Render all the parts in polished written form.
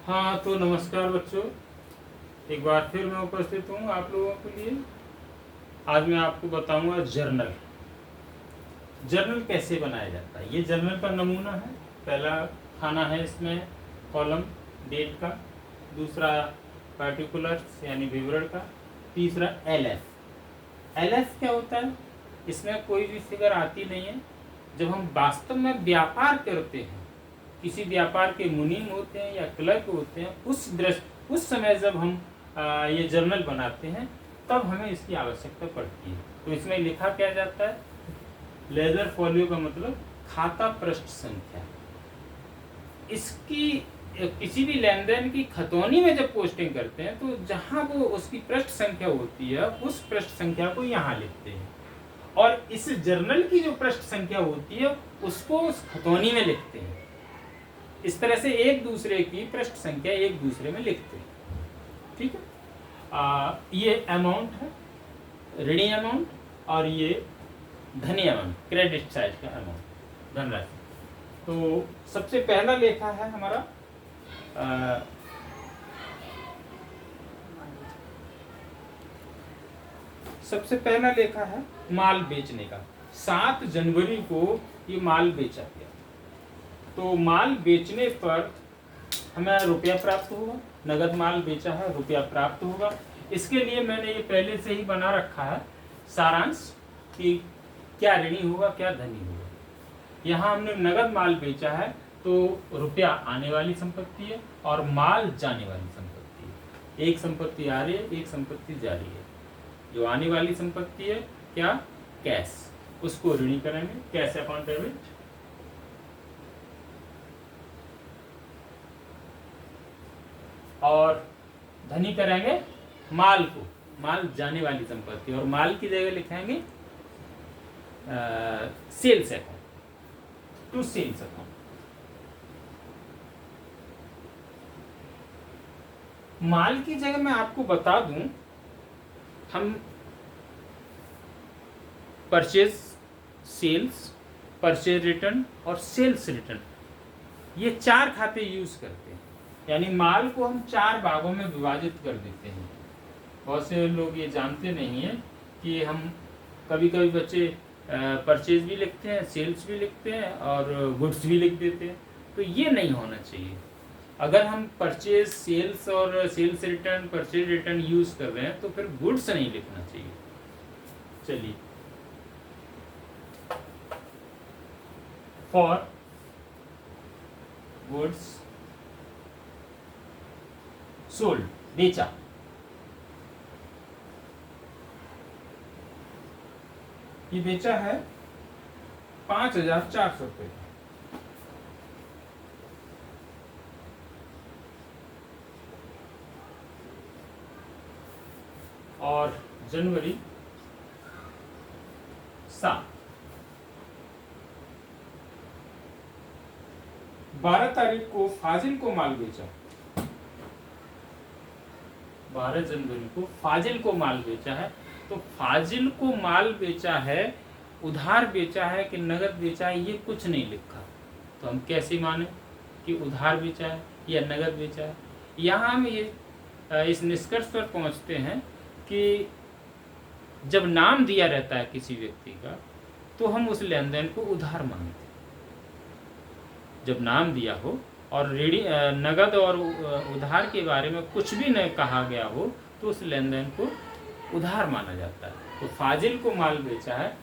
हाँ तो नमस्कार बच्चों, एक बार फिर मैं उपस्थित हूँ आप लोगों के लिए। आज मैं आपको बताऊंगा जर्नल। जर्नल कैसे बनाया जाता है। ये जर्नल का नमूना है। पहला खाना है इसमें कॉलम डेट का, दूसरा पार्टिकुलर्स यानी विवरण का, तीसरा एलएफ। एलएफ क्या होता है? इसमें कोई भी फिगर आती नहीं है। जब हम वास्तव में व्यापार करते हैं, किसी व्यापार के मुनीम होते हैं या क्लर्क होते हैं, उस समय जब हम ये जर्नल बनाते हैं तब हमें इसकी आवश्यकता पड़ती है। तो इसमें लिखा क्या जाता है? लेजर फॉलियो का मतलब खाता पृष्ठ संख्या। इसकी किसी भी लेन देन की खतौनी में जब पोस्टिंग करते हैं तो जहां वो उसकी पृष्ठ संख्या होती है उस पृष्ठ संख्या को यहाँ लिखते हैं, और इस जर्नल की जो पृष्ठ संख्या होती है उसको उस खतौनी में लिखते हैं। इस तरह से एक दूसरे की पृष्ठ संख्या एक दूसरे में लिखते हैं। ठीक है। ये अमाउंट है, ऋणी अमाउंट, और ये धनी अमाउंट, क्रेडिट साइड का अमाउंट, धनराशि। तो सबसे पहला लेखा है हमारा सबसे पहला लेखा है माल बेचने का। 7 जनवरी को ये माल बेचा गया। तो माल बेचने पर हमें रुपया प्राप्त होगा। नगद माल बेचा है, रुपया प्राप्त होगा। इसके लिए मैंने ये पहले से ही बना रखा है सारांश कि क्या ऋणी होगा क्या धनी होगा। यहाँ हमने नगद माल बेचा है तो रुपया आने वाली संपत्ति है और माल जाने वाली संपत्ति है। एक संपत्ति आ रही है, एक संपत्ति जा रही है। जो आने वाली संपत्ति है क्या? कैश, उसको ऋणी करेंगे, कैश अपॉन डेबिट। और धनी करेंगे माल को, माल जाने वाली संपत्ति, और माल की जगह लिखेंगे sales account, to sales account. माल की जगह मैं आपको बता दूं, हम परचेज सेल्स, परचेज रिटर्न और सेल्स रिटर्न, ये 4 खाते यूज करते हैं। यानी माल को हम 4 भागों में विभाजित कर देते हैं। बहुत से लोग ये जानते नहीं है कि हम कभी कभी बच्चे परचेज भी लिखते हैं, सेल्स भी लिखते हैं और गुड्स भी लिख देते हैं। तो ये नहीं होना चाहिए। अगर हम परचेज सेल्स और sales return, purchase return use कर रहे हैं तो फिर गुड्स नहीं लिखना चाहिए। चलिए, फॉर गुड्स सोल्ड, बेचा, ये बेचा है 5,400 रुपये। और जनवरी 7, 12 तारीख को फाजिल को माल बेचा। 12 जनवरी को फाजिल को माल बेचा है। तो फाजिल को माल बेचा है, उधार बेचा है कि नगद बेचा है, ये कुछ नहीं लिखा। तो हम कैसे माने कि उधार बेचा है या नगद बेचा है? यहाँ हम ये इस निष्कर्ष पर पहुँचते हैं कि जब नाम दिया रहता है किसी व्यक्ति का तो हम उस लेन देन को उधार मानते हैं। जब नाम दिया हो और ऋणी नगद और उधार के बारे में कुछ भी नहीं कहा गया हो तो उस लेन देन को उधार माना जाता है। तो फाजिल को माल बेचा है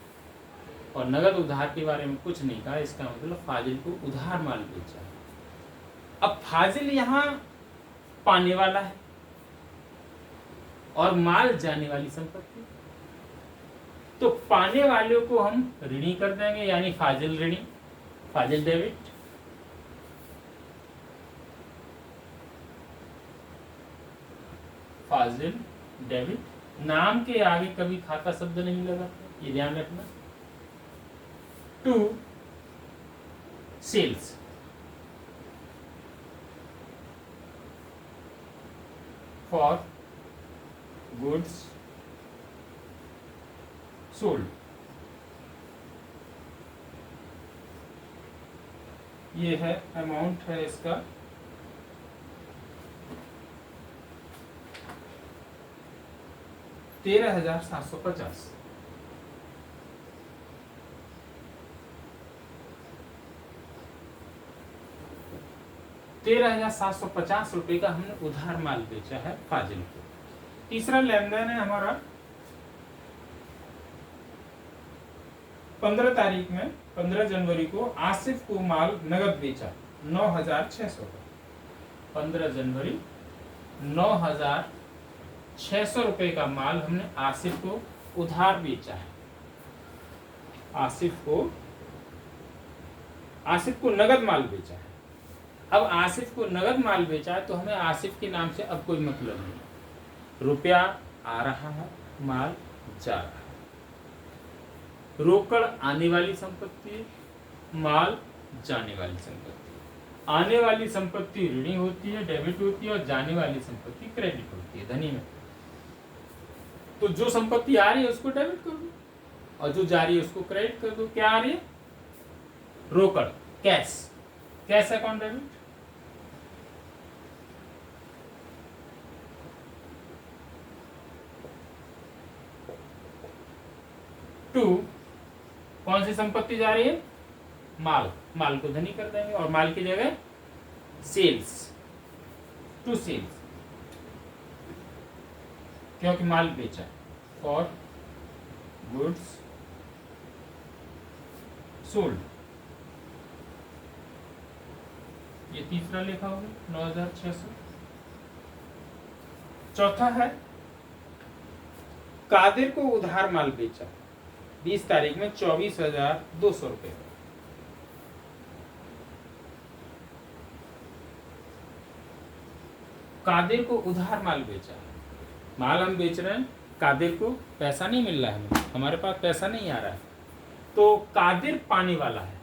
और नगद उधार के बारे में कुछ नहीं कहा, इसका मतलब फाजिल को उधार माल बेचा है। अब फाजिल यहाँ पाने वाला है और माल जाने वाली संपत्ति। तो पाने वाले को हम ऋणी कर देंगे, यानी फाजिल ऋणी, फाजिल डेबिट। फाजिल डेबिट। नाम के आगे कभी खाता शब्द नहीं लगाते, ये ध्यान रखना। To sales, for goods sold. ये है अमाउंट है इसका 13,750। ₹13,750 का हमने उधार माल बेचा है फाजिल को। तीसरा लेन देन है हमारा 15 तारीख में, 15 जनवरी को आसिफ को माल नगद बेचा 9,600 का। 15 जनवरी 9,600 रुपए का माल हमने आसिफ को उधार बेचा है। आसिफ को नगद माल बेचा है। अब आसिफ को नगद माल बेचा है तो हमें आसिफ के नाम से अब कोई मतलब नहीं। रुपया आ रहा है, माल जा रहा है। रोकड़ आने वाली संपत्ति, माल जाने वाली संपत्ति। आने वाली संपत्ति ऋणी होती है, डेबिट होती है, और जाने वाली संपत्ति क्रेडिट होती है धनी में। तो जो संपत्ति आ रही है उसको डेबिट कर दो और जो जा रही है उसको क्रेडिट कर दो। क्या आ रही है? रोकड़, कैश अकाउंट डेबिट। टू, कौन सी संपत्ति जा रही है? माल को धनी कर देंगे और माल की जगह सेल्स, टू सेल्स, क्योंकि माल बेचा। फॉर गुड्स सोल्ड, ये तीसरा लिखा होगा 9,600। चौथा है कादिर को उधार माल बेचा 20 तारीख में 24,200 रुपए का। कादिर को उधार माल बेचा है। माल हम बेच रहे हैं, कादिर को पैसा नहीं मिल रहा है, हमारे पास पैसा नहीं आ रहा है, तो कादिर पाने वाला है,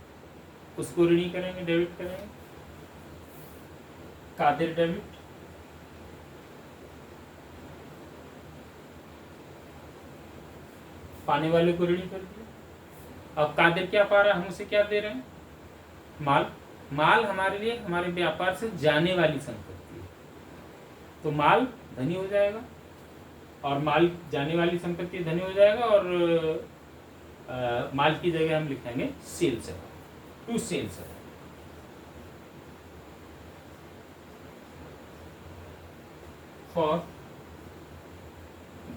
उसको ऋणी करेंगे, डेबिट करेंगे। कादिर डेबिट, पाने वाले को ऋणी कर दिया। अब कादिर क्या पा रहा है, हम उसे क्या दे रहे हैं? माल हमारे लिए, हमारे व्यापार से जाने वाली संपत्ति है, तो माल धनी हो जाएगा और माल जाने वाली संपत्ति धनी हो जाएगा और माल की जगह हम लिखेंगे सेल्स है, टू सेल्स है। For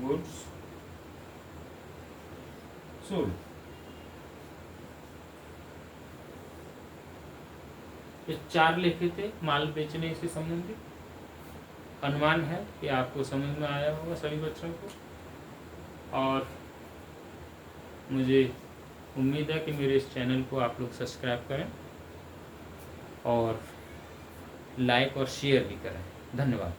goods sold. ये 4 लिखे थे माल बेचने से संबंधित। अनुमान है कि आपको समझ में आया होगा सभी बच्चों को, और मुझे उम्मीद है कि मेरे इस चैनल को आप लोग सब्सक्राइब करें और लाइक और शेयर भी करें। धन्यवाद।